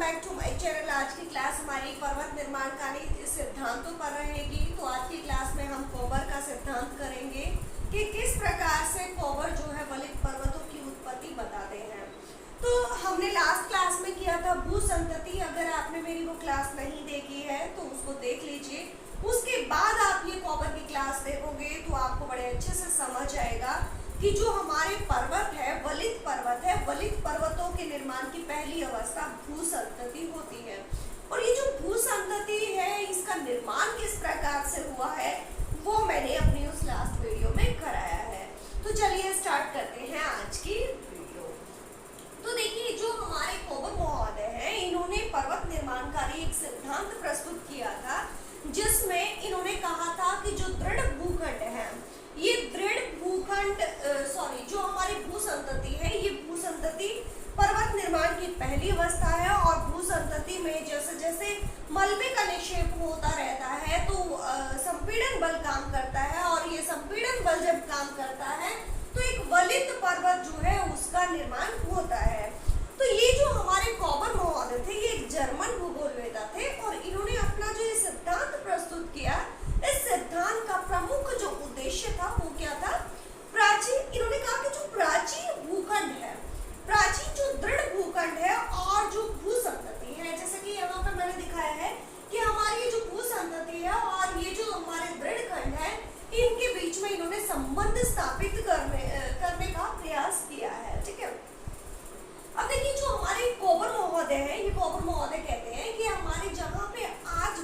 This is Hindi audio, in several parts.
Back to my channel. आज की क्लास हमारी पर्वत निर्माण कार्य सिद्धांतों पर रहेगी। तो आज की क्लास में हम कोबर का सिद्धांत करेंगे कि किस प्रकार से कोबर जो है वलित पर्वतों की उत्पत्ति बताते हैं। तो हमने लास्ट क्लास में किया था भू संतति। अगर आपने मेरी वो क्लास नहीं देखी है तो उसको देख लीजिए। उसके बाद आप ये कोबर की क्लास देखोगे तो आपको बड़े अच्छे से समझ आएगा कि जो हमारे पर्वत है वलित पर्वत है, वलित पर्वतों के निर्माण की पहली अवस्था भू संतति होती है। और ये जो भू संतति है इसका निर्माण किस प्रकार से हुआ है वो मैंने अपनी उस लास्ट वीडियो में कराया है। तो चलिए स्टार्ट करते हैं आज की वीडियो। तो देखिए, जो हमारे कोबर महोदय हैं इन्होंने पर्वत निर्माण का एक सिद्धांत प्रस्तुत किया था, जिसमें इन्होंने कहा था कि जो दृढ़ भूखंड है, ये दृढ़ भूखंड जो हमारी भू संतति है, ये भू संतति पर्वत निर्माण की पहली अवस्था है। और भू संतति में जैसे जैसे मलबे का निक्षेप होता रहता है तो संपीड़न बल काम करता है, और ये संपीड़न बल जब काम करता है तो एक वलित पर्वत जो है उसका निर्माण होता है। तो ये जो हमारे कोबर महोदय थे ये एक जर्मन भूगोलवेत्ता थे, और इन्होंने अपना जो ये सिद्धांत प्रस्तुत किया, इस सिद्धांत का प्रमुख जो उद्देश्य था वो क्या था? प्राचीन, इन्होंने कहा कि जो प्राचीन भूखंड है, प्राचीन जो दृढ़ भूखंड है और जो भू संतति है, जैसे कि यहाँ पर मैंने दिखाया है कि हमारी ये जो भू संतति है और ये जो हमारे दृढ़ खंड है, इनके बीच में इन्होंने संबंध स्थापित करने का प्रयास किया है। ठीक है। अब देखिए, जो हमारे कोबर महोदय है, ये कोबर महोदय कहते हैं कि हमारे जहाँ पे आज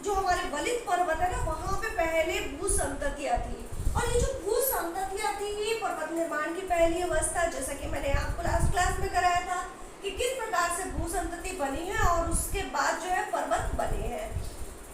जो हमारे वलित पर्वत है ना, वहाँ पे पहले भू संततियाँ थी, और ये जो भू संततियाँ थी ये पर्वत निर्माण की पहली अवस्था, जैसा कि मैंने आपको लास्ट क्लास में कराया था कि किस प्रकार से भू संतति बनी है और उसके बाद जो है पर्वत बने हैं।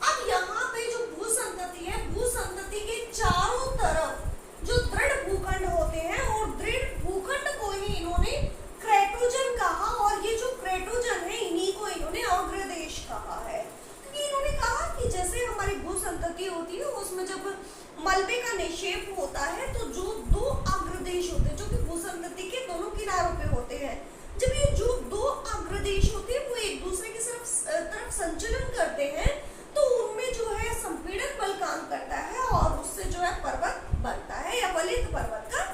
अब यहाँ पे जो भू संतति है, भू संतति के चारों तरफ जो दृढ़ भूखंड होते हैं, और दृढ़ भूखंड को ही इन्होंने क्रेटोजन कहा, और ये जो क्रेटोजन है इन्हीं को इन्होंने अग्रदेश कहा है। क्योंकि इन्होंने कहा कि जैसे हमारी भू संतति होती है उसमें जब मलबे का निक्षेप होता है तो जो दो अग्रदेश होते हैं, जो कि भू संतति के दोनों किनारों पे होते हैं, जब ये जो दो अग्रदेश होते हैं वो एक दूसरे की तरफ संचलन करते हैं तो उनमें जो है संपीड़न बल काम करता है, और उससे जो है पर्वत बनता है या वलित पर्वत का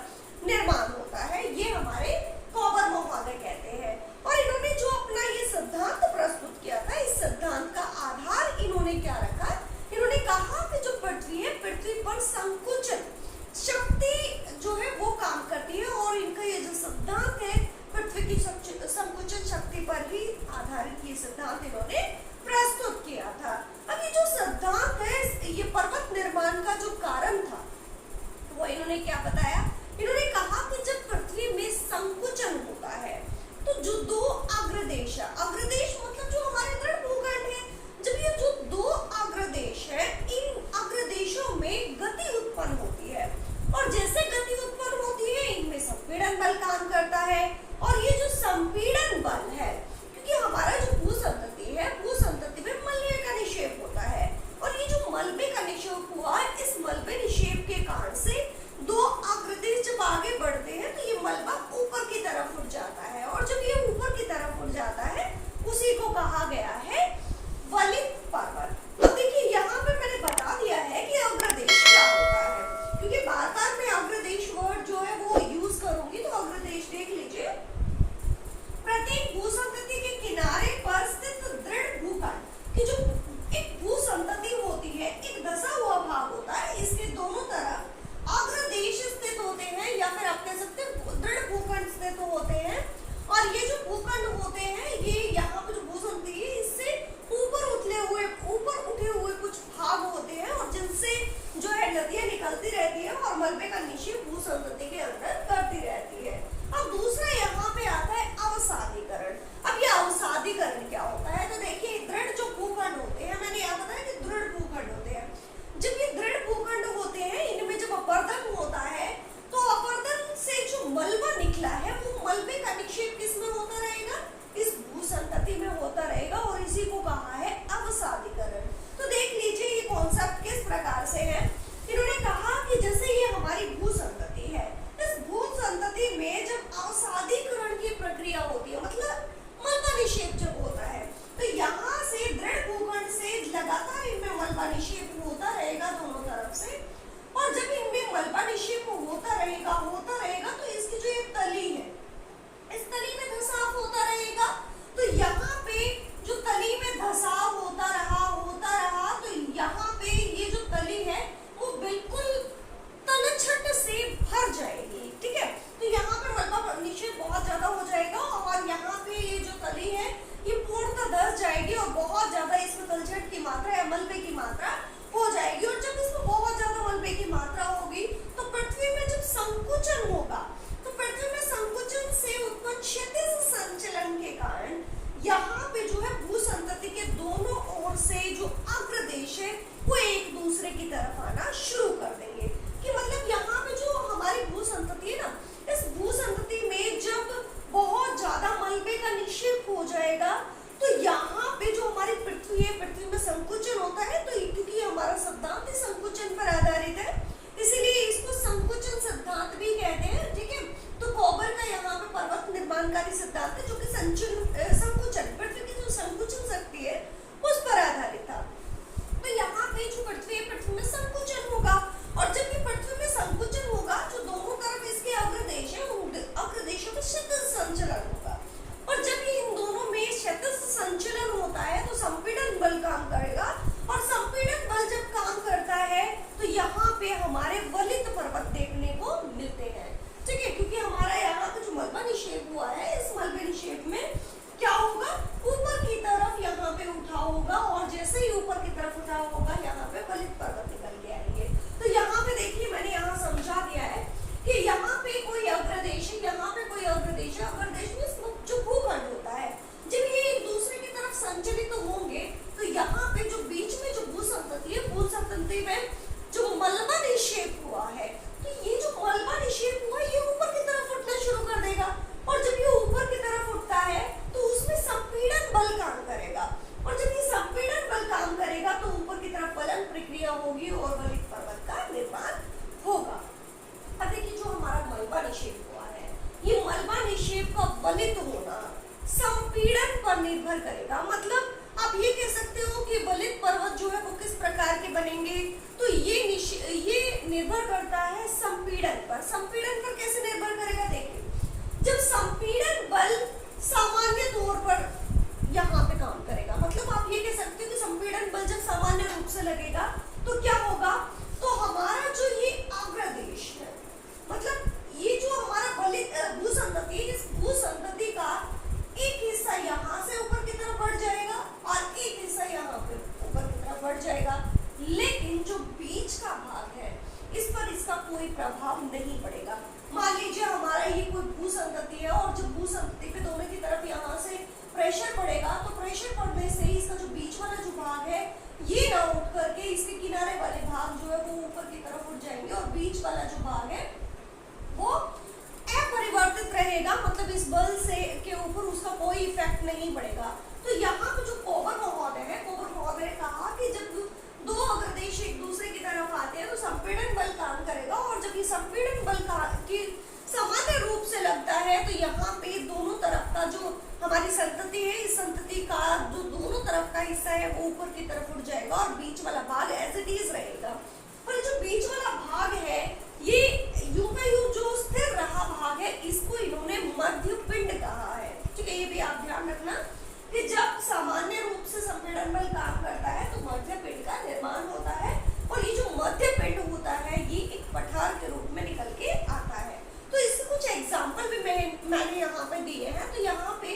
निर्माण होता है। ये हमारे कोबर महोदय कहते हैं। और इन्होंने जो अपना ये सिद्धांत प्रस्तुत किया था, इस सिद्धांत का आधार इन्होंने क्या रखा? इन्होंने कहा कि जो पृथ्वी है, पृथ्वी पर संकुचन शक्ति जो है वो काम करती है, और इनका ये जो सिद्धांत है पृथ्वी की संकुचन शक्ति पर ही आधारित ये सिद्धांत इन्होंने प्रस्तुत किया था। अब ये जो सिद्धांत है ये पर्वत निर्माण का जो कारण था वो इन्होंने क्या बताया? इन्होंने कहा कि जब पृथ्वी में संकुचन होता है तो जो दो अग्रदेश है, अग्रदेश मतलब जो हमारे दृढ़ भूखंड है, जब ये जो दो अग्रदेश है, इन अग्रदेशों में गति उत्पन्न होती है, और जैसे गति उत्पन्न होती है इनमें संपीड़न बल काम करता है। और ये जो संपीड़न बल है, क्योंकि हमारा जो भू संतति है, भू संतति में मलबे का निक्षेप होता है, और ये जो मलबे का निक्षेप हुआ, इस मलबे निक्षेप के कारण से दो अग्रदेश जब आगे बढ़ते हैं तो ये मलबा ऊपर की तरफ उठ जाता है, और जब ये ऊपर की तरफ उठ जाता है उसी को कहा गया है वलित पर्वत। अब देखिए, यहाँ पे मैंने बता दिया है कि अग्रदेश क्या होता है, क्योंकि बार बार मैं अग्रदेश वर्ड जो है वो यूज करूंगी। तो अग्रदेश देख लीजिए, प्रत्येक भू संतति के किनारे पर स्थित दृढ़ भूखंड की जो एक भू संतति होती है, एक धंसा हुआ भाग होता है, इसके दोनों तरफ अग्रदेश स्थित होते हैं, या फिर आप कह सकते हैं दृढ़ भूखंड स्थित होते हैं। और ये जो भूखंड होते हैं ये यहाँ पे जो भू संतति है इससे ऊपर उठे हुए कुछ भाग होते हैं, और जिनसे जो है नदियां निकलती रहती है और मलबे का निक्षेप भू संतति के अंदर करती रहती है। अब दूसरा यहाँ पे आता है अवसादीकरण। अब ये अवसादीकरण क्या होता है? तो देखिए, दृढ़ जो भूखंड होते हैं, मैंने यहाँ बताया कि दृढ़ भूखंड होते हैं, जब ये दृढ़ भूखंड होते हैं इनमें जब अपर्दन होता है तो अपर्दन से जो मलबा निकला है वो मलबे का निक्षेप किसमें होता रहेगा? इस भू संतति में होता रहेगा, और इसी को कहा है अवसादीकरण। तो देख लीजिए ये कॉन्सेप्ट किस प्रकार से है। इन्होंने कहा कि जैसे ये हमारी भू संतति है, इस भू संतति में जब अवसादीकरण की प्रक्रिया होती है, मतलब मलबा निक्षेप जब होता है यहाँ पे जो है भूसंतति के दोनों ओर से जो अग्रदेश है वो एक दूसरे की तरफ आना शुरू कर देंगे। कि मतलब यहाँ पे जो हमारी भूसंतति है ना, इस भूसंतति में जब बहुत ज्यादा मलबे का निक्षेप हो जाएगा तो यहाँ पे जो हमारी पृथ्वी है, पृथ्वी में संकुचन होता है। तो क्योंकि हमारा सिद्धांत संकुचन पर आधारित है, इसीलिए इसको संकुचन सिद्धांत भी कहते हैं। ठीक है, तो कोबर का यहाँ पे पर्वत निर्माणकारी सिद्धांत है जो कि संकुचन, पृथ्वी की जो संकुचन शक्ति है उस पर आधारित था। तो यहाँ पे जो पृथ्वी है, पृथ्वी में संकुचन होगा, और जब ये पृथ्वी में संकुचन होगा, जो दोनों तरफ इसके अग्रदेश है, उन अग्रदेशों में क्षैतिज संचलन होगा। और जब ये इन दोनों में क्षैतिज संचलन होता है तो संपीड़न बल काम करेगा, और संपीड़न बल जब काम करता है तो यहाँ पे हमारे वलित पर्वत देखने को मिलते हैं। ठीक है, क्योंकि हमारा यहाँ पे जो मलबा निक्षेप हुआ है, इस मलबे निक्षेप में क्या होगा, ऊपर की तरफ यहाँ पे उठा होगा, और जैसे ही ऊपर की तरफ उठा होगा यहाँ पे वलित पर्वत निकल के आएंगे। तो यहाँ पे देखिए मैंने यहाँ समझा दिया है कि यहाँ पे कोई अग्रदेश है, यहाँ पे कोई अग्रदेश है। अग्रदेश में जो भूखंड होता है, जब ये एक दूसरे की तरफ संचलित तो होंगे तो यहाँ पे जो बीच में जो भूसंतति है, भूसंतति में जो मलबा निक्षेप हुआ है, तो ये जो मलबा निक्षेप हुआ ये ऊपर की तरफ उठना शुरू कर देगा, और जब ये ऊपर की तरफ उठता है तो उसमें संपीड़न बल काम करेगा, और जब ये संपीड़न बल काम करेगा तो ऊपर की तरफ फलन प्रक्रिया होगी और वलित पर्वत का निर्माण होगा। अब देखिए जो हमारा मलबा निक्षेप हुआ है, ये मलबा निक्षेप का वलित होना संपीड़न पर निर्भर करेगा। मतलब आप ये कह सकते हो कि वलित पर्वत जो है वो किस प्रकार के बनेंगे, तो ये निर्भर करता है संपीड़न पर। संपीड़न पर कैसे निर्भर करेगा, देखिए जब संपीड़न बल सामान्य तौर पर यहाँ पे काम करेगा, मतलब आप ये कह सकते हो कि संपीड़न बल जब सामान्य रूप से लगेगा तो क्या होगा, तो हमारा जो ये अग्रदेश है, मतलब ये जो हमारा वलित भूसंतति, इस भूसंतति का एक हिस्सा यहाँ से ऊपर की तरफ बढ़ जाएगा और एक हिस्सा यहाँ पे ऊपर की तरफ बढ़ जाएगा, लेकिन जो बीच का भाग है इस पर इसका कोई प्रभाव नहीं पड़ेगा। मान लीजिए हमारा ये कोई भूसंतति है, और जब भूसंतति पे दोनों की तरफ यहाँ से प्रेशर पड़ेगा, तो प्रेशर पड़ने से इसका जो बीच वाला जो भाग है ये ना उठ करके इसके किनारे वाले भाग जो है वो ऊपर की तरफ उठ जाएंगे, और बीच वाला जो भाग है वो अपरिवर्तित रहेगा, मतलब इस बल से के ऊपर उसका कोई इफेक्ट नहीं पड़ेगा। तो यहाँ पे जो कोबर महोदय है, कोबर महोदय ने कहा कि जब दो अग्रदेश एक दूसरे की तरफ आते हैं तो संपीड़न बल काम करेगा, और जब ये संपीड़न बल की सामान्य रूप से लगता है तो यहाँ पे दोनों तरफ का जो हमारी संतति है, इस संतति का जो दोनों तरफ का हिस्सा है वो ऊपर की तरफ उठ जाएगा, और बीच वाला भाग एज इट इज रहेगा। और जो बीच वाला भाग है ये यूं का यूं जो स्थिर रहा भाग है, इसको इन्होंने मध्य पिंड कहा है। ठीक है, ये भी आप ध्यान रखना कि जब सामान्य रूप से संपीड़न बल काम करता है तो मध्य पिंड का निर्माण होता है, और ये जो मध्य पिंड होता है ये एक पठार के रूप में निकल के आता है। तो इसके कुछ एग्जाम्पल भी मैंने यहाँ पे दिए हैं। तो यहाँ पे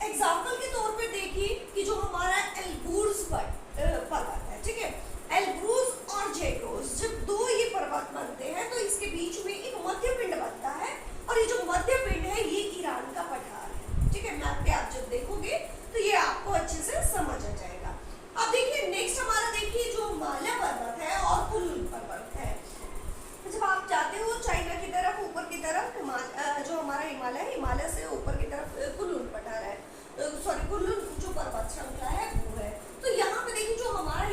एग्जाम्पल के तौर पे देखिए कि जो हमारा एल्ब्रूज पर्वत है, ठीक है, एल्ब्रूज और जेड्रोस, जब दो ये पर्वत बनते हैं तो इसके बीच में एक मध्य पिंड बनता है, और ये जो मध्य पिंड है ये ईरान का पठार है। ठीक है, मैप पे आप जब देखोगे तो ये आपको अच्छे से समझ आ जाएगा। अब देखिए नेक्स्ट हमारा देखिए जो हिमालय पर्वत है और कुनलुन पर्वत है। जब आप जाते हो चाइना की तरफ, ऊपर की तरफ जो हमारा हिमालय से ऊपर की तरफ कुनलुन पठार है, सॉरी कुनलुन जो पर्वत श्रृंखला है वो है। तो यहाँ पे देखिए जो हमारा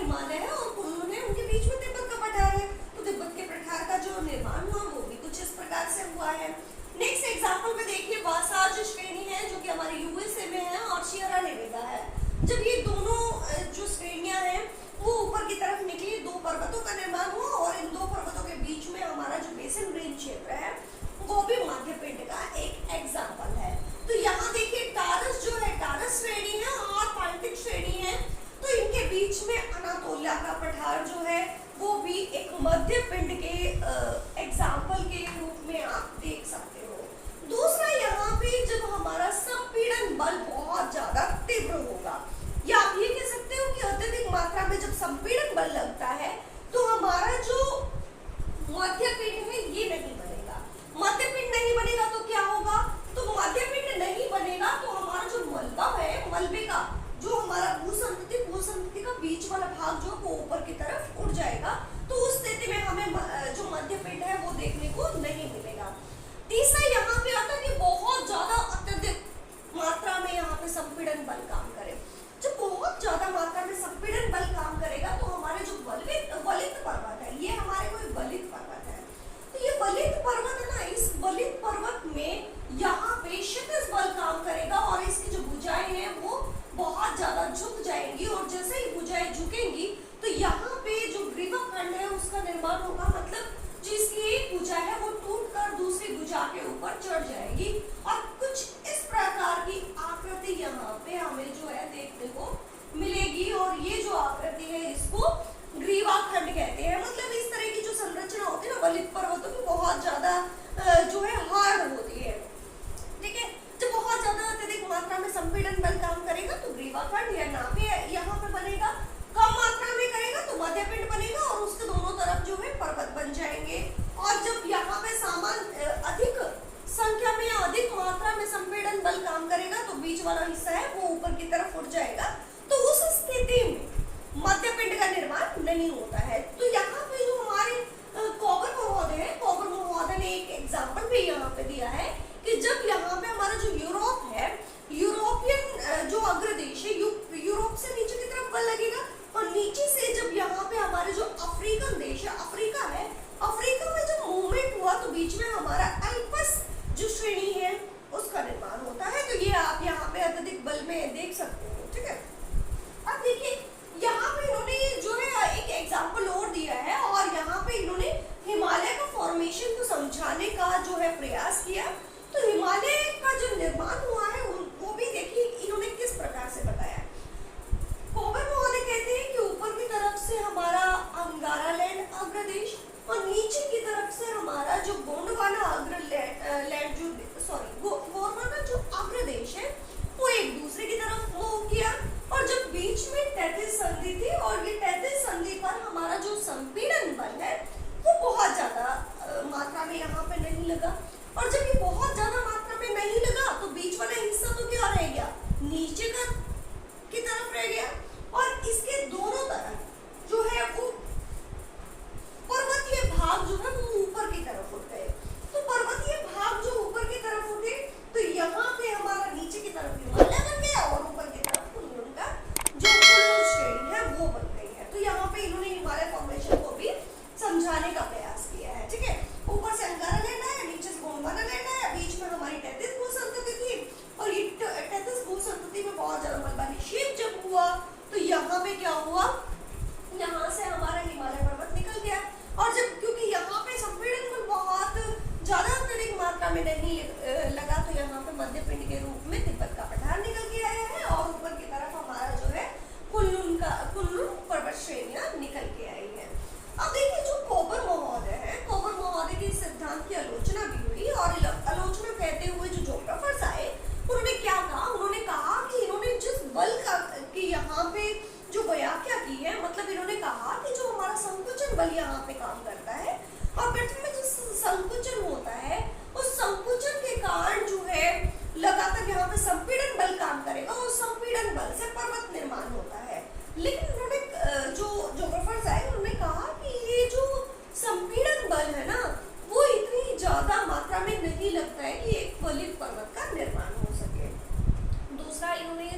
काम करेगा तो बीच वाला हिस्सा है वो ऊपर की तरफ उठ जाएगा, तो उस स्थिति में मध्य पिंड का निर्माण नहीं होता है। तो यहाँ पे जो हमारे कॉपर महोदय है, कॉपर महोदय ने एक एग्जाम्पल भी यहाँ पे दिया है कि जब यहाँ पे हमारा जो यूरोप है, यूरोपियन जो अग्रदेश है, यूरोप से नीचे की तरफ बल लगेगा और नीचे से जब यहाँ पे हमारे जो अफ्रीकन देश है, अफ्रीका है, अफ्रीका में जब मूवमेंट हुआ तो बीच में हमारा अल्पस जो श्रेणी है उसका निर्माण होता है। तो ये आप यहाँ पे अत्यधिक बल में देख सकते हो, ठीक है। अब देखिए यहाँ पे इन्होंने जो है एक एग्जाम्पल और दिया है और यहाँ पे इन्होंने हिमालय का फॉर्मेशन को समझाने का जो है प्रयास किया। तो हिमालय का जो निर्माण हुआ है वो भी देखिए इन्होंने किस प्रकार से बताया। कॉपर महोदय कहते हैं कि ऊपर की तरफ से हमारा अंगारा लैंड अग्रदेश और नीचे की तरफ से हमारा जो गोंडवाना गोंडवाना जो अग्रदेश है वो एक दूसरे की तरफ मूव किया और जब बीच में तैतीस संधि थी और ये तैतीस संधि पर हमारा जो संपीड़न बल है वो बहुत ज्यादा मात्रा में यहाँ पे नहीं लगा और जब ये बहुत ज्यादा मात्रा में नहीं लगा तो बीच वाला हिस्सा तो क्या रह गया, नीचे की तरफ रह गया और इसके दोनों तरफ जो है वो पर्वतीय भाग जो है वो ऊपर की तरफ उठ गए। तो पर्वतीय भाग जो ऊपर की तरफ उठे तो यहाँ पे हमारा नीचे की तरफ हिमालय बन गया और ऊपर की तरफ कुल्लू का जो कुल्लू श्रेणी है वो बन गई है। तो यहाँ पे इन्होंने हिमालय फॉर्मेशन को भी समझाने का प्रयास किया है, ठीक है। ऊपर से अंगारा लेना है, नीचे से गोंडवाना लेना है, बीच में हमारी 33 भू संतति थी और ये 33 भू संतति में बहुत ज्यादा मलबा निक्षेप जब हुआ तो यहाँ पे क्या हुआ, यहाँ से हमारा हिमालय पर्वत निकल गया और जब क्योंकि यहाँ पे संपीड़न बल बहुत ज्यादा अत्यधिक मात्रा में नहीं लगा तो यहाँ पे मध्य पिंड के रूप में तिब्बत का पठार निकल के आया है और ऊपर की तरफ हमारा जो है कुल्लू पर्वत श्रेणियां निकल के आई है। अब देखिए जो कॉपर महोदय है, कॉपर महोदय के सिद्धांत की आलोचना भी हुई और आलोचना कहते हुए जो जोग्राफर्स आए उन्होंने क्या कहा, उन्होंने कहा कि इन्होंने जिस बल का कि यहाँ पे जो व्याख्या की है, मतलब इन्होंने कहा कि जो हमारा संकुचन बल यहाँ पे काम करता है और पृथ्वी में जो संकुचन होता है उस संकुचन के कारण जो है लगातार यहाँ पे संपीड़न बल काम करेगा और संपीड़न बल से पर्वत निर्माण होता है। लेकिन उन्होंने जो जोग्राफर्स आए उन्होंने कहा कि ये जो संपीड़न बल है ना वो इतनी ज्यादा मात्रा में नहीं लगता है कि एक वलित पर्वत का निर्माण हो सके। दूसरा इन्होंने